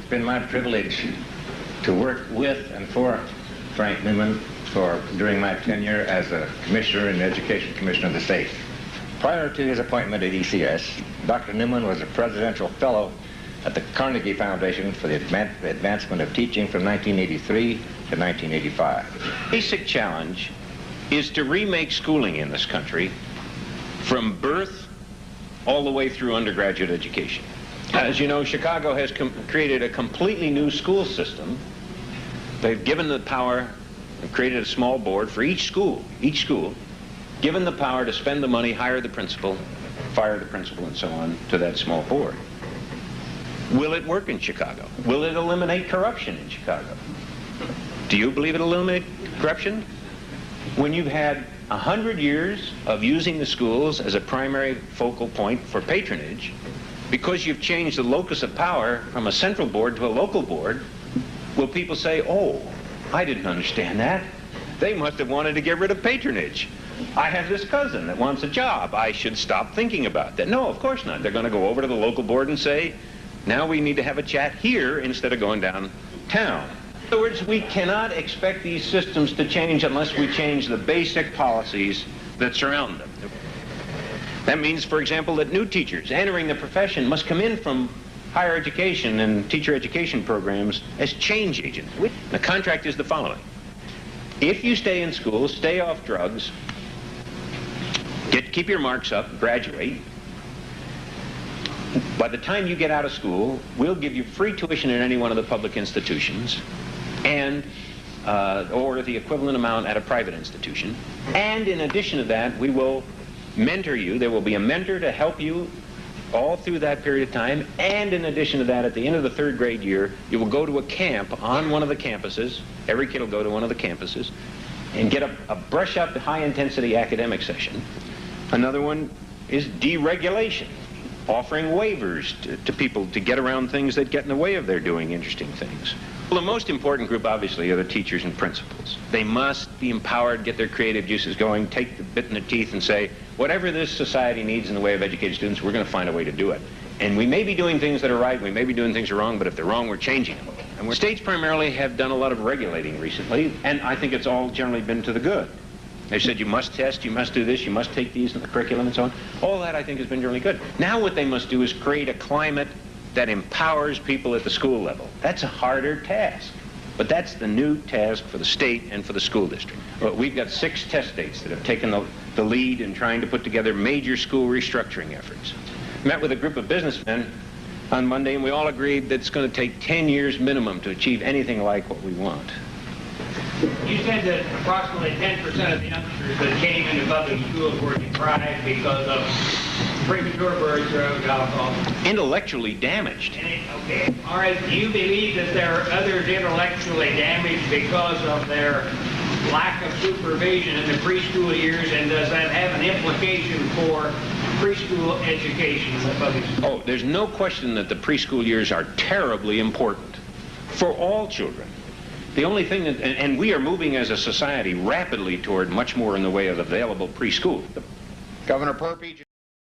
been my privilege to work with and for Frank Newman during my tenure as a commissioner and education commissioner of the state. Prior to his appointment at ECS, Dr. Newman was a presidential fellow at the Carnegie Foundation for the Advancement of Teaching from 1983 to 1985. Basic challenge is to remake schooling in this country from birth all the way through undergraduate education. As you know, Chicago has created a completely new school system. They've given the power, they've created a small board for each school, given the power to spend the money, hire the principal, fire the principal, and so on, to that small board. Will it work in Chicago? Will it eliminate corruption in Chicago? Do you believe it'll eliminate corruption? When you've had 100 years of using the schools as a primary focal point for patronage, because you've changed the locus of power from a central board to a local board, will people say, oh, I didn't understand that. They must have wanted to get rid of patronage. I have this cousin that wants a job. I should stop thinking about that. No, of course not. They're going to go over to the local board and say, now we need to have a chat here instead of going downtown. In other words, we cannot expect these systems to change unless we change the basic policies that surround them. That means, for example, that new teachers entering the profession must come in from higher education and teacher education programs as change agents. The contract is the following. If you stay in school, stay off drugs, keep your marks up, graduate, by the time you get out of school, we'll give you free tuition in any one of the public institutions, and or the equivalent amount at a private institution. And in addition to that, we will mentor you. There will be a mentor to help you all through that period of time. And in addition to that, at the end of the third grade year, you will go to a camp on one of the campuses. Every kid will go to one of the campuses and get a brush up to high-intensity academic session. Another one is deregulation, offering waivers to people to get around things that get in the way of their doing interesting things. Well, the most important group, obviously, are the teachers and principals. They must be empowered, get their creative juices going, take the bit in their teeth and say, whatever this society needs in the way of educated students, we're going to find a way to do it. And we may be doing things that are right, we may be doing things that are wrong, but if they're wrong, we're changing them. And states primarily have done a lot of regulating recently, and I think it's all generally been to the good. They said you must test, you must do this, you must take these in the curriculum and so on. All that I think has been generally good. Now what they must do is create a climate that empowers people at the school level. That's a harder task, but that's the new task for the state and for the school district. Well, we've got 6 test states that have taken the lead in trying to put together major school restructuring efforts. Met with a group of businessmen on Monday, and we all agreed that it's going to take 10 years minimum to achieve anything like what we want. You said that approximately 10% of the youngsters that came into public schools were deprived because of premature birth, drugs, alcohol. Intellectually damaged. Okay. All right. Do you believe that there are others intellectually damaged because of their lack of supervision in the preschool years, and does that have an implication for preschool education in the public schools? Oh, there's no question that the preschool years are terribly important for all children. The only thing that, and we are moving as a society rapidly toward much more in the way of available preschool. Governor Perpy.